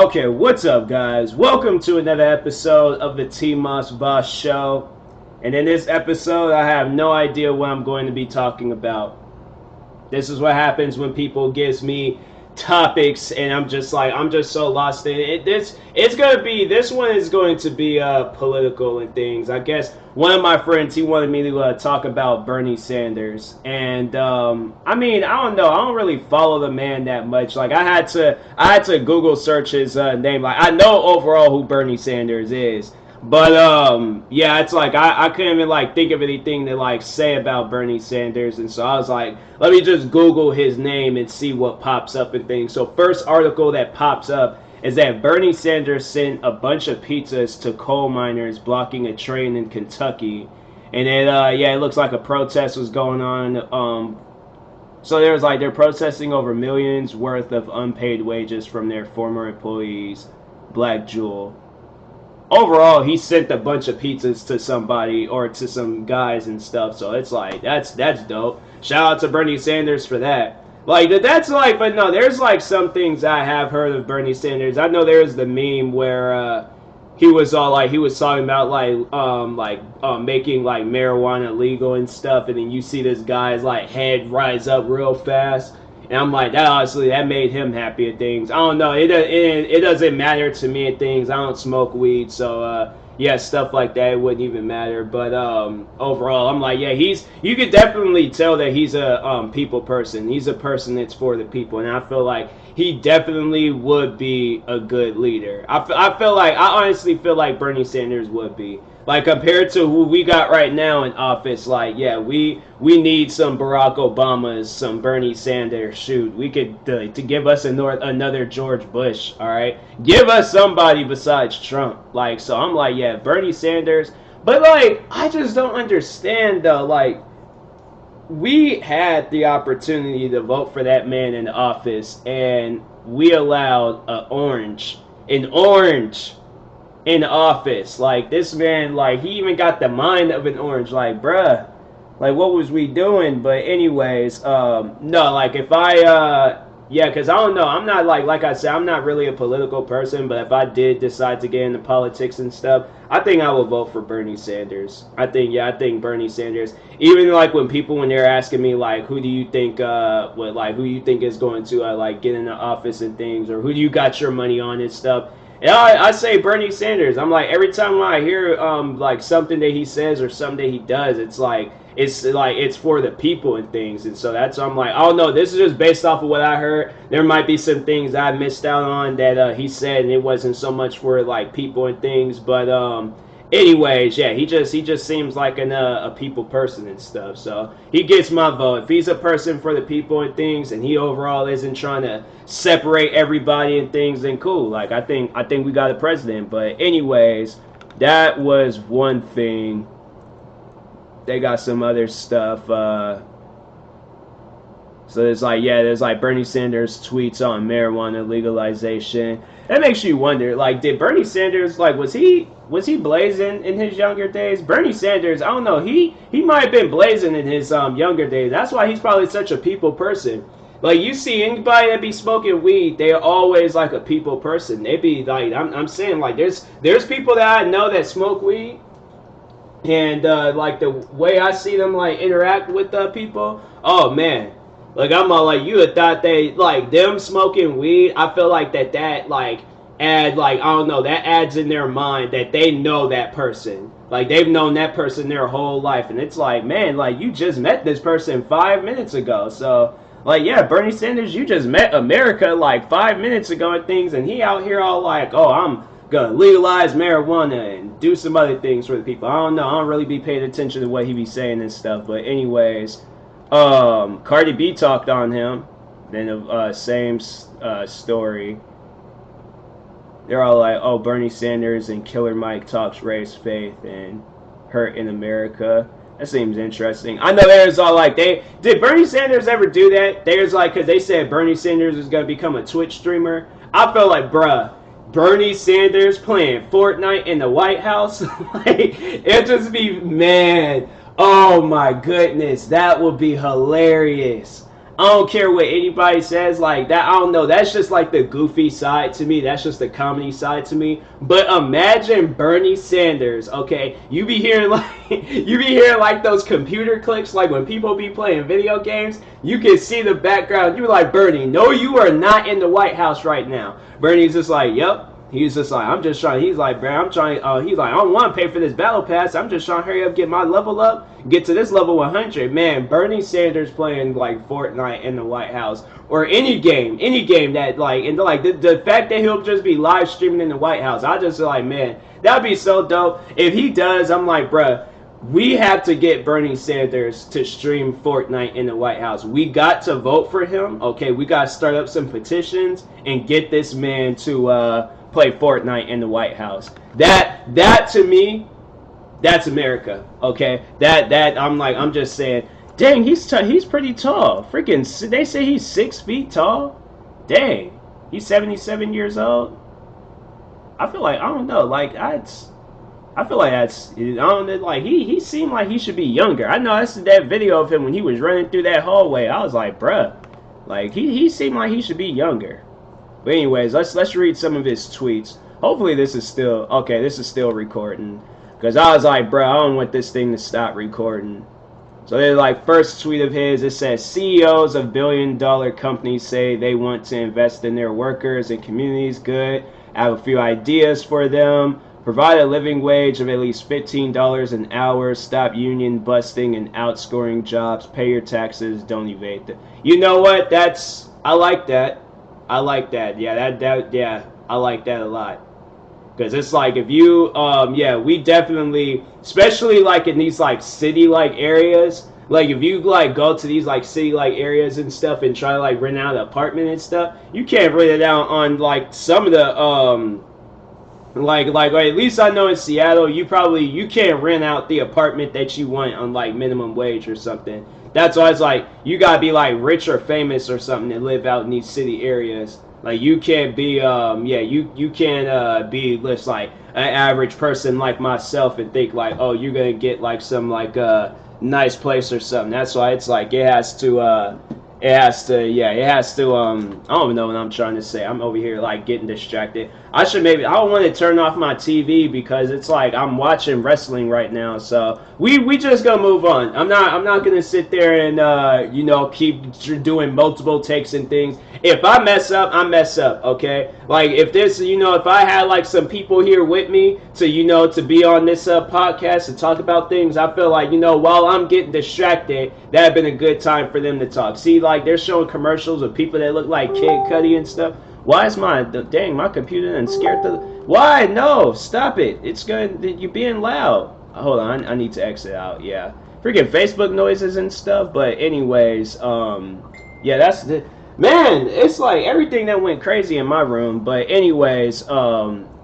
Okay, what's up, guys? Welcome to another episode of the TMossBoss Show. And in this episode, I have no idea what I'm going to be talking about. This is what happens when people gives me topics, and I'm just so lost in it. This one is going to be political and things. I guess one of my friends, he wanted me to talk about Bernie Sanders, and I mean, I don't know, I don't really follow the man that much. Like I had to Google search his name. Like I know overall who Bernie Sanders is. But yeah, it's like I couldn't even like think of anything to like say about Bernie Sanders, and so I was like, let me just Google his name and see what pops up and things. So first article that pops up is that Bernie Sanders sent a bunch of pizzas to coal miners blocking a train in Kentucky, and it looks like a protest was going on. So there was like they're protesting over millions worth of unpaid wages from their former employees, Black Jewel. Overall, he sent a bunch of pizzas to somebody or to some guys and stuff, so it's like that's dope. Shout out to Bernie Sanders for that. Like that's like, but no, there's like some things I have heard of Bernie Sanders. I know there's the meme where he was talking about making like marijuana legal and stuff, and then you see this guy's like head rise up real fast. And I'm like, that honestly, that made him happy at things. I don't know. It doesn't matter to me at things. I don't smoke weed, so yeah, stuff like that wouldn't even matter. But overall, I'm like, yeah, you could definitely tell that he's a people person. He's a person that's for the people, and I feel like he definitely would be a good leader. I honestly feel like Bernie Sanders would be. Like compared to who we got right now in office, like yeah, we need some Barack Obamas, some Bernie Sanders. Shoot, we could to give us another George Bush. All right, give us somebody besides Trump. Like so, I'm like yeah, Bernie Sanders. But like I just don't understand though. Like we had the opportunity to vote for that man in office, and we allowed an orange in office. Like this man, like he even got the mind of an orange. Like bruh, like what was we doing? But anyways, no, like if I yeah, because I don't know, I'm not like I said, I'm not really a political person, but if I did decide to get into politics and stuff, I think I would vote for Bernie Sanders. I think Bernie Sanders. Even like when they're asking me like who do you think who you think is going to like get into office and things, or who do you got your money on and stuff. And I say Bernie Sanders. I'm like every time I hear like something that he says or something that he does, it's for the people and things. And so that's I'm like, oh no, this is just based off of what I heard. There might be some things I missed out on that he said, and it wasn't so much for like people and things. But anyways, yeah, he just seems like a people person and stuff. So he gets my vote. If he's a person for the people and things, and he overall isn't trying to separate everybody and things, then cool. Like I think we got a president. But anyways, that was one thing. They got some other stuff. So there's like Bernie Sanders tweets on marijuana legalization. That makes you wonder, like, did Bernie Sanders, like, was he blazing in his younger days? Bernie Sanders, I don't know, he might have been blazing in his younger days. That's why he's probably such a people person. Like, you see anybody that be smoking weed, they're always like a people person. They be like, I'm saying, like, there's people that I know that smoke weed, and like the way I see them like interact with people, oh man. Like I'm all like, you would thought they like them smoking weed. I feel like that like add like I don't know, that adds in their mind that they know that person. Like they've known that person their whole life, and it's like, man, like you just met this person 5 minutes ago. So like yeah, Bernie Sanders, you just met America like 5 minutes ago and things, and he out here all like, oh, I'm gonna legalize marijuana and do some other things for the people. I don't know. I don't really be paying attention to what he be saying and stuff. But anyways, Cardi B talked on him. Then the same story. They're all like, oh, Bernie Sanders and Killer Mike talks race, faith, and hurt in America. That seems interesting. I know there's all like, did Bernie Sanders ever do that? There's like, because they said Bernie Sanders is going to become a Twitch streamer. I feel like, bruh, Bernie Sanders playing Fortnite in the White House, like it just be, man, oh my goodness, that would be hilarious. I don't care what anybody says, like that. I don't know. That's just like the goofy side to me. That's just the comedy side to me. But imagine Bernie Sanders. Okay, you be hearing like those computer clicks, like when people be playing video games. You can see the background. You be like, Bernie, no, you are not in the White House right now. Bernie's just like, yep. He's just like, I'm just trying. He's like, bro, I'm trying. He's like, I don't want to pay for this battle pass. I'm just trying to hurry up, get my level up, get to this level 100. Man, Bernie Sanders playing like Fortnite in the White House or any game that like, and like the fact that he'll just be live streaming in the White House, I just like, man, that'd be so dope. If he does, I'm like, bruh, we have to get Bernie Sanders to stream Fortnite in the White House. We got to vote for him. Okay, we got to start up some petitions and get this man to play Fortnite in the White House. That to me, that's America. Okay, that I'm just saying, dang, he's pretty tall. Freaking, they say he's 6 feet tall. Dang, he's 77 years old. I feel like, I don't know, like I feel like that's, I don't know, like he seemed like he should be younger. I know I saw that video of him when he was running through that hallway. I was like, bruh, like he seemed like he should be younger. But anyways, let's read some of his tweets. Hopefully this is still okay. This is still recording, because I was like, bro, I don't want this thing to stop recording. So there's like first tweet of his. It says CEOs of billion-dollar companies say they want to invest in their workers and communities. Good. I have a few ideas for them. Provide a living wage of at least $15 an hour. Stop union busting and outscoring jobs. Pay your taxes. Don't evade them. You know what? I like that. I like that. Yeah, yeah, I like that a lot. Because it's like, if you, yeah, we definitely, especially like in these like city-like areas, like if you like go to these like city-like areas and stuff and try to like rent out an apartment and stuff, you can't rent it out on like some of the, like or at least I know in Seattle, you can't rent out the apartment that you want on like minimum wage or something. That's why it's like, you gotta be like rich or famous or something to live out in these city areas. Like you can't be, yeah, you can't be just like an average person like myself and think like, oh, you're gonna get like some like nice place or something. That's why it's like it has to, I don't know what I'm trying to say. I'm over here like getting distracted. I don't want to turn off my TV because it's like I'm watching wrestling right now. So we just gonna move on. I'm not gonna sit there and keep doing multiple takes and things. If I mess up, I mess up. Okay, like if this, if I had like some people here with me to be on this podcast and talk about things, I feel like while I'm getting distracted, that'd been a good time for them to talk. See, like they're showing commercials of people that look like Kid Cudi and stuff. Why is my computer and scared the? Why? No, stop it! It's good. You're being loud. Hold on, I need to exit out. Yeah, freaking Facebook noises and stuff. But anyways, yeah, that's the man. It's like everything that went crazy in my room. But anyways,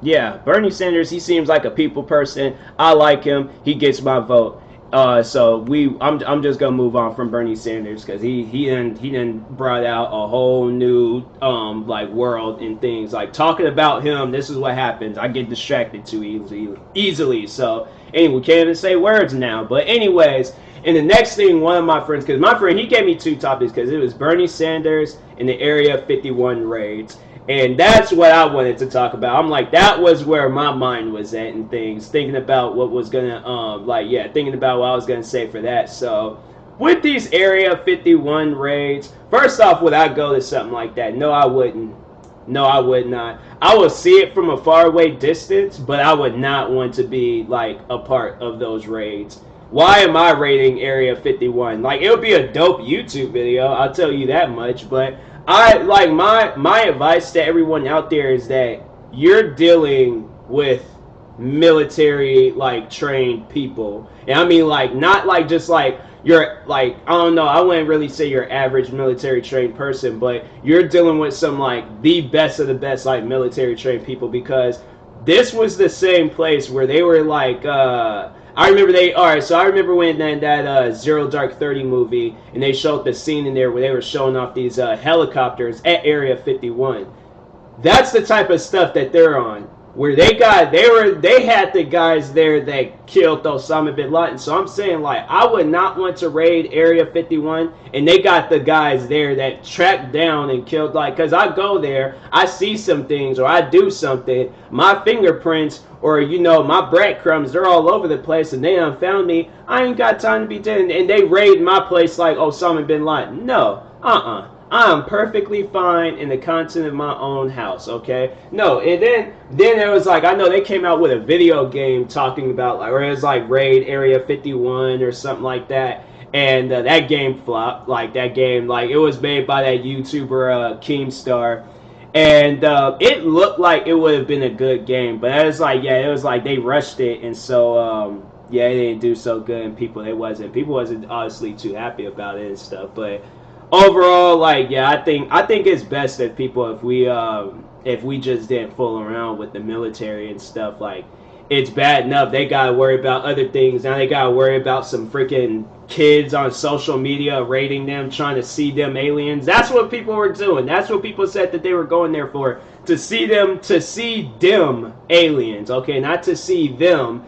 yeah, Bernie Sanders. He seems like a people person. I like him. He gets my vote. So I'm just gonna move on from Bernie Sanders because he done brought out a whole new like world and things. Like talking about him, this is what happens. I get distracted too easily. So anyway, we can't even say words now. But anyways, and the next thing, one of my friends, because my friend, he gave me two topics because it was Bernie Sanders and the Area 51 raids. And that's what I wanted to talk about. I'm like, that was where my mind was at and things, thinking about what was gonna, thinking about what I was gonna say for that. So, with these Area 51 raids, first off, would I go to something like that? No, I wouldn't. No, I would not. I would see it from a faraway distance, but I would not want to be like a part of those raids. Why am I raiding Area 51? Like, it would be a dope YouTube video, I'll tell you that much, but I like my advice to everyone out there is that you're dealing with military like trained people. And I mean like not like just like you're like, I don't know, I wouldn't really say you're average military trained person, but you're dealing with some like the best of the best like military trained people, because this was the same place where they were like I remember when that Zero Dark 30 movie, and they showed the scene in there where they were showing off these helicopters at Area 51. That's the type of stuff that they're on. where they had the guys there that killed Osama bin Laden. So I'm saying, like, I would not want to raid Area 51, and they got the guys there that tracked down and killed, like, because I go there, I see some things, or I do something, my fingerprints, or, you know, my breadcrumbs, they're all over the place, and they done found me. I ain't got time to be dead, and they raid my place like Osama bin Laden. No, I am perfectly fine in the content of my own house, okay? No, and then it was like, I know they came out with a video game talking about, like, or it was like Raid Area 51 or something like that, and that game flopped. Like, that game, like, it was made by that YouTuber Keemstar, and it looked like it would have been a good game, but it was like, yeah, it was like they rushed it, and so yeah, it didn't do so good, and people wasn't honestly too happy about it and stuff, but overall, like, yeah, I think it's best that people, if we just didn't fool around with the military and stuff. Like, it's bad enough they gotta worry about other things. Now they gotta worry about some freaking kids on social media rating them, trying to see them aliens. That's what people were doing. That's what people said that they were going there for, to see them aliens, okay? Not to see them,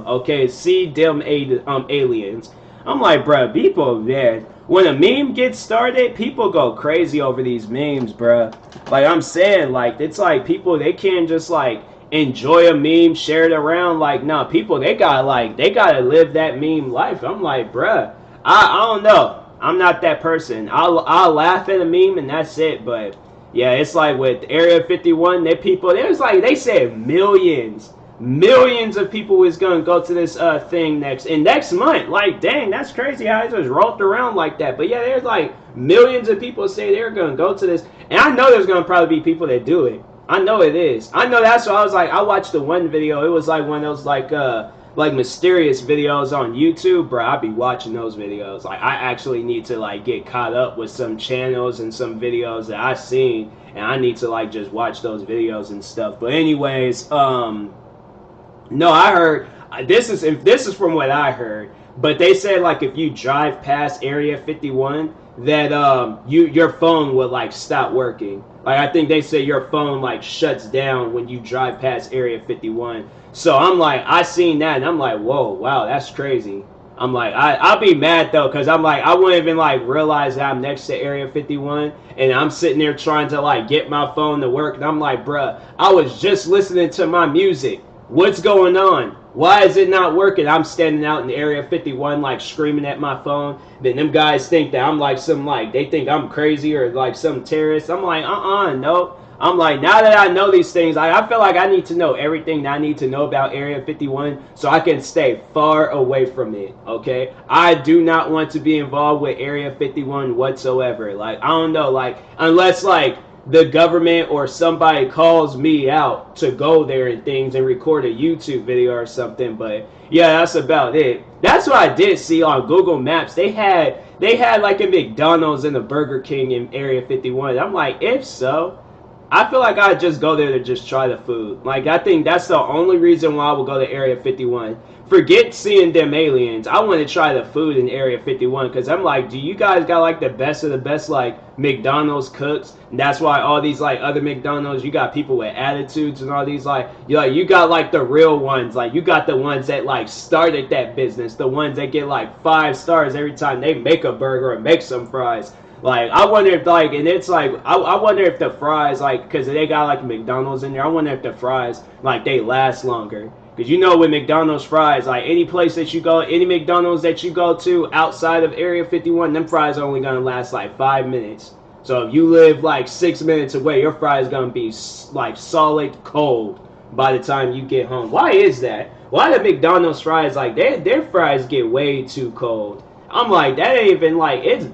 okay? See them aliens. I'm like, bruh, people, man, when a meme gets started, people go crazy over these memes, bruh. Like, I'm saying, like, it's like people, they can't just, like, enjoy a meme, share it around. Like, nah, people, they gotta live that meme life. I'm like, bruh, I don't know. I'm not that person. I'll laugh at a meme and that's it, but yeah, it's like with Area 51, they said millions of people was gonna go to this thing next month. Like, dang, that's crazy how it just rolled around like that. But yeah, there's like millions of people say they're gonna go to this, and I know there's gonna probably be people that do it. I know it is. I know. That's why I was like, I watched the one video. It was like one of those like mysterious videos on YouTube, bro. I be watching those videos. Like, I actually need to like get caught up with some channels and some videos that I've seen, and I need to like just watch those videos and stuff. But anyways, no, I heard this is from what I heard, but they said like if you drive past Area 51, that your phone would like stop working. Like, I think they say your phone like shuts down when you drive past Area 51. So I'm like, I seen that and I'm like, whoa, wow, that's crazy. I'm like, I'll be mad though, because I'm like, I wouldn't even like realize that I'm next to Area 51, and I'm sitting there trying to like get my phone to work, and I'm like, bruh, I was just listening to my music. What's going on? Why is it not working? I'm standing out in Area 51 like screaming at my phone. Then them guys think that I'm like they think I'm crazy or like some terrorist. I'm like, no. I'm like, now that I know these things, I feel like I need to know everything that I need to know about Area 51 so I can stay far away from it, okay? I do not want to be involved with Area 51 whatsoever. Like, I don't know, like, unless like the government or somebody calls me out to go there and things and record a YouTube video or something. But yeah, that's about it. That's what I did see on Google Maps. They had like a McDonald's and a Burger King in Area 51. I'm like, if so, I feel like I'd just go there to just try the food. Like, I think that's the only reason why I would go to Area 51. Forget seeing them aliens. I want to try the food in Area 51, because I'm like, do you guys got like the best of the best like McDonald's cooks? And that's why all these like other McDonald's, you got people with attitudes and all these like you got like the real ones. Like, you got the ones that like started that business, the ones that get like 5 stars every time they make a burger or make some fries. Like, I wonder if like, and it's like, I wonder if the fries, like, because they got like McDonald's in there, I wonder if the fries like they last longer. Because you know, with McDonald's fries, like any place that you go, any McDonald's that you go to outside of Area 51, them fries are only going to last like 5 minutes. So if you live like 6 minutes away, your fries going to be like solid cold by the time you get home. Why is that? Why do McDonald's fries, like, their fries get way too cold? I'm like, that ain't even like, it's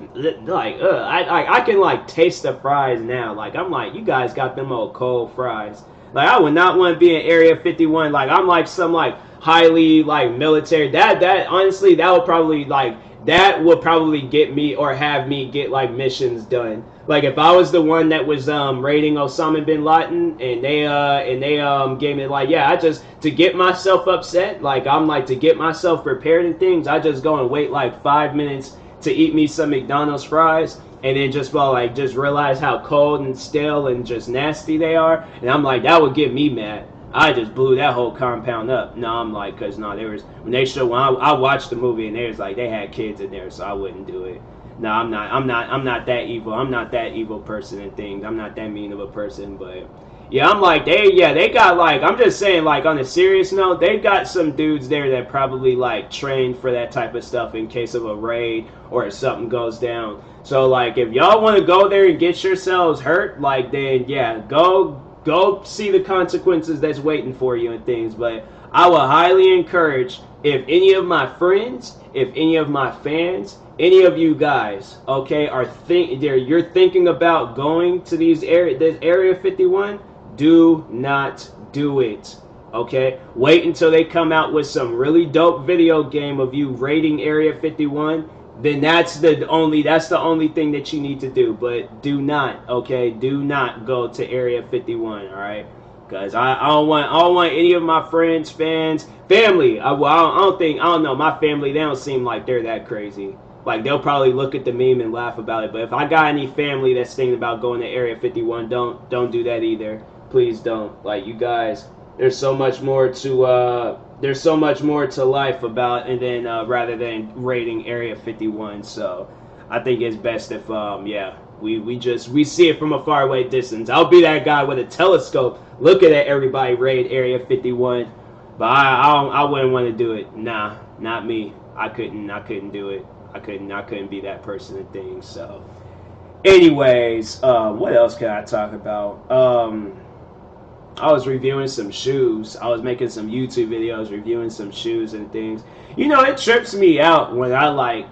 like, I can like taste the fries now. Like, I'm like, you guys got them old cold fries. Like, I would not want to be in Area 51. Like, I'm like some like highly like military. That honestly, that would probably get me or have me get like missions done. Like, if I was the one that was raiding Osama bin Laden, and they gave me like, yeah, I just, to get myself upset, like, I'm like, to get myself prepared and things, I just go and wait like 5 minutes to eat me some McDonald's fries. and then just just realize how cold and stale and just nasty they are, and I'm like, that would get me mad. I just blew that whole compound up. No, I'm like, cause no, there was when I watched the movie and there's like they had kids in there, so I wouldn't do it. No, I'm not that evil. I'm not that evil person and things. I'm not that mean of a person, but yeah, I'm like they got like I'm just saying like on a serious note, they've got some dudes there that probably like trained for that type of stuff in case of a raid or if something goes down. So like if y'all want to go there and get yourselves hurt, like then yeah, go see the consequences that's waiting for you and things. But I would highly encourage if any of my friends, if any of my fans, any of you guys, okay, you're thinking about going to this Area 51, do not do it. Okay, wait until they come out with some really dope video game of you raiding Area 51. Then that's the only thing that you need to do. But do not, okay, do not go to Area 51. All right, because I don't want any of my friends, fans, family. I don't know my family. They don't seem like they're that crazy. Like they'll probably look at the meme and laugh about it. But if I got any family that's thinking about going to Area 51, don't do that either. Please don't. Like you guys, there's so much more to life about, and then rather than raiding Area 51. So I think it's best if we see it from a far away distance. I'll be that guy with a telescope looking at everybody raid Area 51. But I wouldn't want to do it. Nah, not me. I couldn't do it. I couldn't be that person and things. So anyways, what else can I talk about? I was reviewing some shoes. I was making some YouTube videos reviewing some shoes and things. You know, it trips me out when I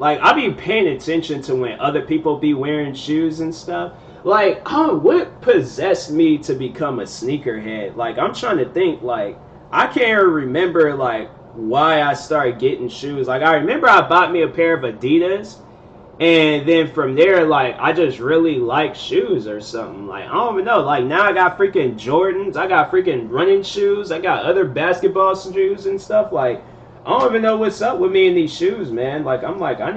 I be paying attention to when other people be wearing shoes and stuff. Like, what possessed me to become a sneakerhead? Like, I'm trying to think, like, I can't remember, like, why I started getting shoes. Like, I remember I bought me a pair of Adidas, and then from there, like, I just really like shoes or something. Like, I don't even know. Like, now I got freaking Jordans. I got freaking running shoes. I got other basketball shoes and stuff. Like, I don't even know what's up with me in these shoes, man. Like, I'm like, I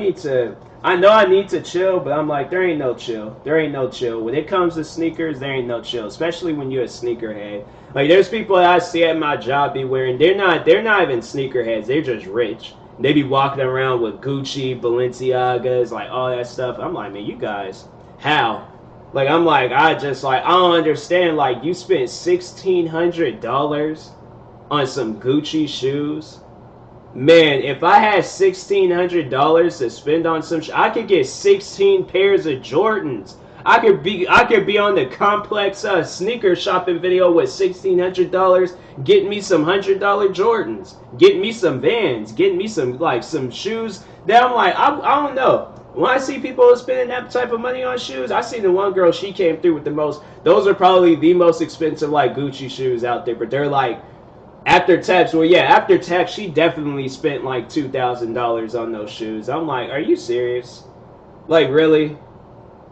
know I need to chill, but I'm like, there ain't no chill. There ain't no chill. When it comes to sneakers, there ain't no chill. Especially when you're a sneakerhead. Like, there's people that I see at my job be wearing, they're not even sneakerheads. They're just rich. They be walking around with Gucci, Balenciagas, like all that stuff. I'm like, man, you guys, how? Like, I'm like, I don't understand. Like, you spent $1,600 on some Gucci shoes. Man, if I had $1,600 to spend on some, I could get 16 pairs of Jordans. I could be on the complex sneaker shopping video with $1,600, getting me some $100 Jordans, getting me some Vans, getting me some shoes that I'm like, I don't know. When I see people spending that type of money on shoes, I see the one girl, she came through with the most. Those are probably the most expensive like Gucci shoes out there, but they're like after tax. Well, yeah, after tax, she definitely spent like $2,000 on those shoes. I'm like, are you serious? Like, really?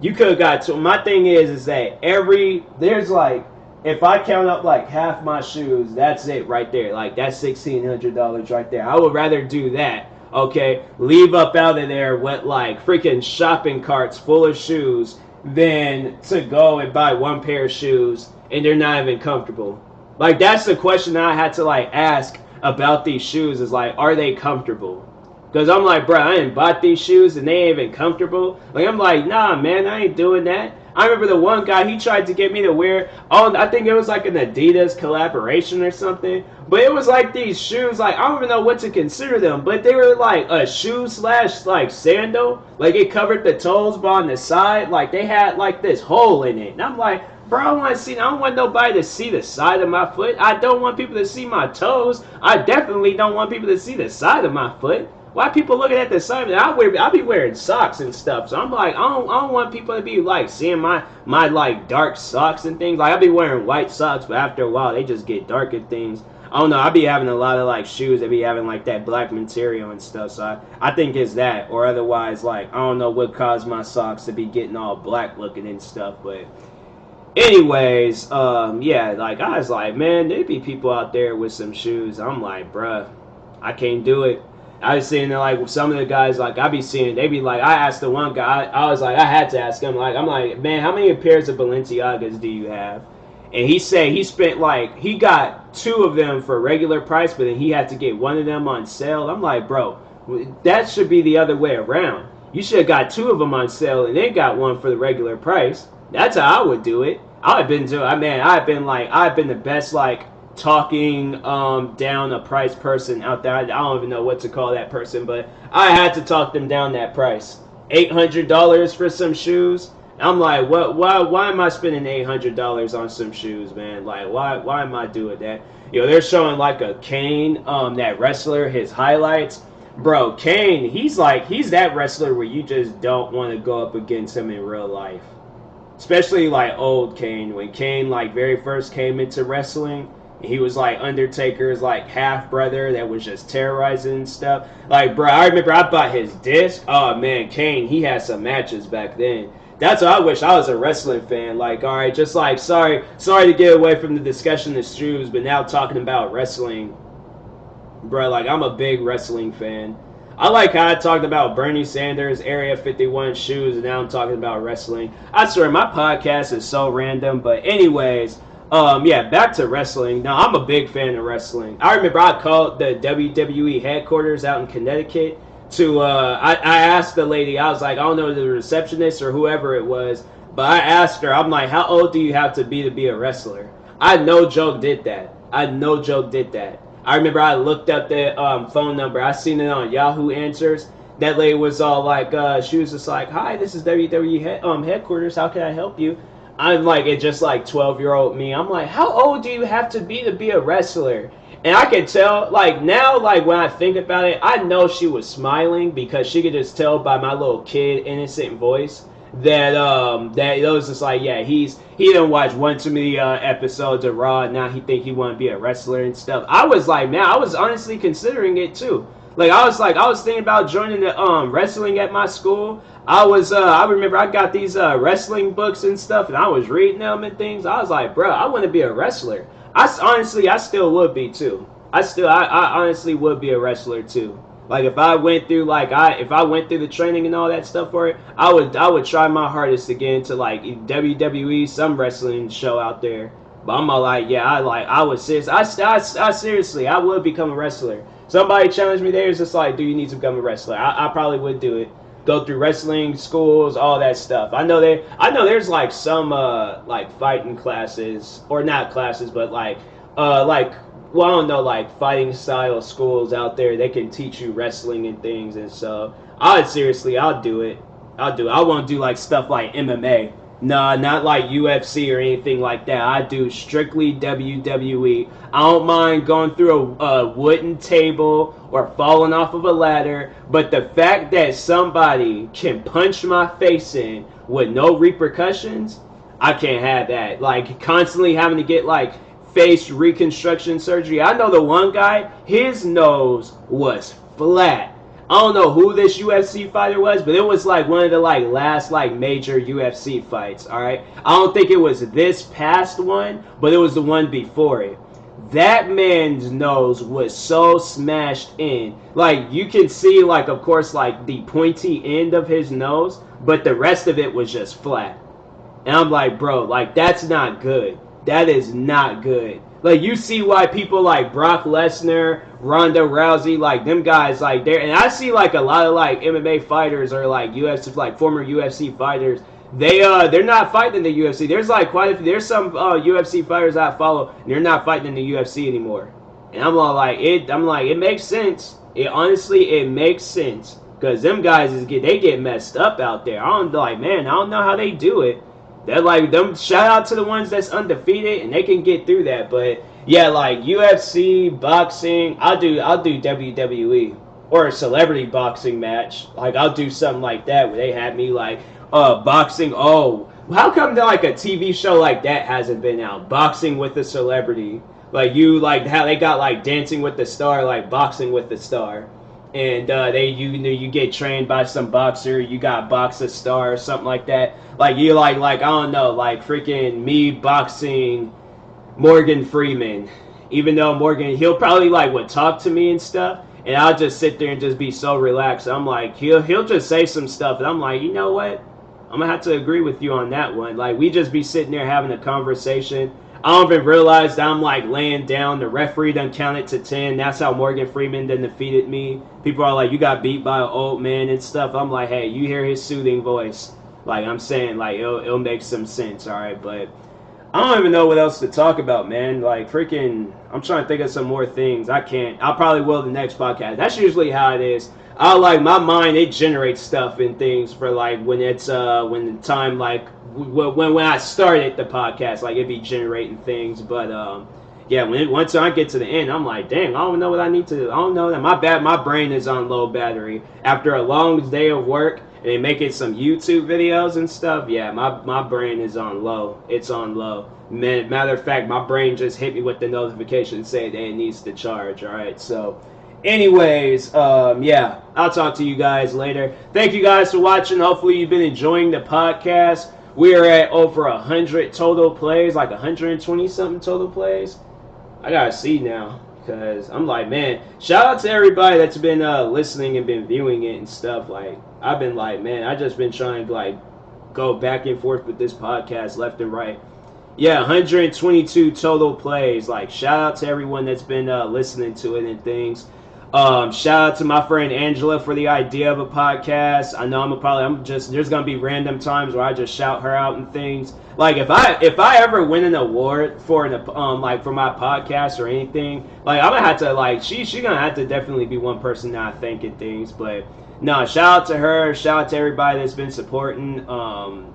You could have got to. My thing is that there's like, if I count up like half my shoes, that's it right there. Like, that's $1,600 right there. I would rather do that, okay? Leave up out of there with like freaking shopping carts full of shoes than to go and buy one pair of shoes and they're not even comfortable. Like, that's the question that I had to like ask about these shoes is like, are they comfortable? Because I'm like, bro, I ain't bought these shoes and they ain't even comfortable. Like, I'm like, nah, man, I ain't doing that. I remember the one guy, he tried to get me to wear, I think it was like an Adidas collaboration or something. But it was like these shoes, like, I don't even know what to consider them. But they were like a shoe slash like sandal. Like, it covered the toes, but on the side, like, they had like this hole in it. And I'm like, bro, I don't want nobody to see the side of my foot. I don't want people to see my toes. I definitely don't want people to see the side of my foot. Why people looking at the side? I be wearing socks and stuff, so I'm like, I don't want people to be like seeing my like dark socks and things. Like, I be wearing white socks, but after a while they just get dark and things. I don't know. I be having a lot of like shoes that be having like that black material and stuff. So I think it's that, or otherwise, like, I don't know what caused my socks to be getting all black looking and stuff. But anyways, yeah, like, I was like, man, there be people out there with some shoes. I'm like, bruh, I can't do it. I was seeing like some of the guys like I be seeing they be like I asked the one guy I was like I had to ask him like I'm like man how many pairs of Balenciagas do you have? And he said he spent like he got 2 of them for regular price, but then he had to get 1 of them on sale. I'm like, bro, that should be the other way around. You should have got 2 of them on sale and then got 1 for the regular price. That's how I would do it. I've been the best like talking down a price person out there. I don't even know what to call that person, but I had to talk them down that price. $800 for some shoes. I'm like, what? Why am I spending $800 on some shoes, man? Like, why am I doing that? They're showing like a Kane, that wrestler, his highlights. Bro, Kane, he's that wrestler where you just don't want to go up against him in real life. Especially like old Kane, when Kane like very first came into wrestling. He was like Undertaker's like half brother that was just terrorizing and stuff. Like, bro, I remember I bought his disc. Oh man, Kane, he had some matches back then. That's what I wish I was a wrestling fan. Like, all right, just like sorry to get away from the discussion of shoes, but now talking about wrestling, bro. Like, I'm a big wrestling fan. I like how I talked about Bernie Sanders, Area 51 shoes, and now I'm talking about wrestling. I swear my podcast is so random, but anyways. Yeah, back to wrestling. Now, I'm a big fan of wrestling. I remember I called the WWE headquarters out in Connecticut to, I asked the lady, I was like, I don't know, the receptionist or whoever it was, but I asked her, I'm like, how old do you have to be a wrestler? I no joke did that. I remember I looked up the phone number. I seen it on Yahoo Answers. That lady was all like, she was just like, hi, this is WWE headquarters. How can I help you? I'm like, it's just like 12-year-old me. I'm like, how old do you have to be a wrestler? And I could tell, like, now, like, when I think about it, I know she was smiling because she could just tell by my little kid, innocent voice that it was just like, yeah, he didn't watch one too many episodes of Raw, and now he think he want to be a wrestler and stuff. I was like, man, I was honestly considering it, too. Like, I was thinking about joining the wrestling at my school. I remember I got these wrestling books and stuff, and I was reading them and things. I was like, bro, I want to be a wrestler. I still would be too. I honestly would be a wrestler too. Like if I went through the training and all that stuff for it, I would try my hardest to get into like WWE, some wrestling show out there. But I'm all like, yeah, seriously, I would become a wrestler. Somebody challenged me there, it's just like, do you need to become a wrestler? I probably would do it. Go through wrestling schools, all that stuff. I know there's like some like fighting classes, or not classes, but like well, I don't know, like fighting style schools out there. They can teach you wrestling and things, and so I'll do it. I won't do like stuff like MMA. Nah, not like UFC or anything like that. I do strictly WWE. I don't mind going through a wooden table or falling off of a ladder, but the fact that somebody can punch my face in with no repercussions, I can't have that. Like constantly having to get like face reconstruction surgery. I know the one guy, his nose was flat. I don't know who this UFC fighter was, but it was like one of the like last like major UFC fights, alright? I don't think it was this past one, but it was the one before it. That man's nose was so smashed in. Like you can see like of course like the pointy end of his nose, but the rest of it was just flat. And I'm like, bro, like that's not good. That is not good. Like you see why people like Brock Lesnar, Ronda Rousey, like them guys, like and I see like a lot of like MMA fighters or like UFC, like former UFC fighters. They're not fighting in the UFC. There's like there's some UFC fighters I follow, and they're not fighting in the UFC anymore. And I'm all like, it makes sense. It makes sense because them guys they get messed up out there. I don't know how they do it. They're like them. Shout out to the ones that's undefeated and they can get through that. But yeah, like UFC, boxing, I'll do WWE or a celebrity boxing match. Like I'll do something like that where they have me like boxing. Oh, how come like a TV show like that hasn't been out? Boxing with a celebrity, like how they got like Dancing with the Star, like Boxing with the Star. And you get trained by some boxer, you got box a star or something like that. Like you like I don't know, like freaking me boxing Morgan Freeman. Even though Morgan, he'll probably like would talk to me and stuff. and I'll just sit there and just be so relaxed. I'm like, he'll just say some stuff, and I'm like, you know what? I'm gonna have to agree with you on that one. Like, we just be sitting there having a conversation. I don't even realize that I'm like laying down. The referee done counted to 10. That's how Morgan Freeman done defeated me. People are like, you got beat by an old man and stuff. I'm like, hey, you hear his soothing voice. Like, I'm saying, like, it'll make some sense, all right? But I don't even know what else to talk about, man. Like, freaking, I'm trying to think of some more things. I can't. I probably will the next podcast. That's usually how it is. I like my mind. It generates stuff and things for like when it's when the time like when I started the podcast, like it be generating things. But yeah, once I get to the end, I'm like, dang, I don't know what I need to. I don't know that my brain is on low battery after a long day of work and then making some YouTube videos and stuff. Yeah, my brain is on low. It's on low. Matter of fact, my brain just hit me with the notification saying that it needs to charge. All right, so. Anyways, yeah, I'll talk to you guys later. Thank you guys for watching. Hopefully you've been enjoying the podcast. We are at over 100 total plays, like 120 something total plays. I gotta see now, because I'm like, man, shout out to everybody that's been listening and been viewing it and stuff. Like, I've been like, man, I just been trying to like go back and forth with this podcast left and right. Yeah, 122 total plays. Like, shout out to everyone that's been listening to it and things. Shout out to my friend Angela for the idea of a podcast. I know there's gonna be random times where I just shout her out and things. Like if I ever win an award for like for my podcast or anything, like I'm gonna have to like she gonna have to definitely be one person that I thank and things. But no, shout out to her. Shout out to everybody that's been supporting.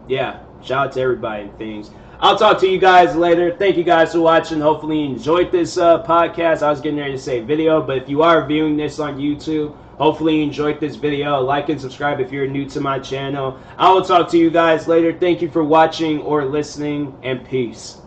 Yeah, shout out to everybody and things. I'll talk to you guys later. Thank you guys for watching. Hopefully you enjoyed this podcast. I was getting ready to say video, but if you are viewing this on YouTube, hopefully you enjoyed this video. Like and subscribe if you're new to my channel. I will talk to you guys later. Thank you for watching or listening, and peace.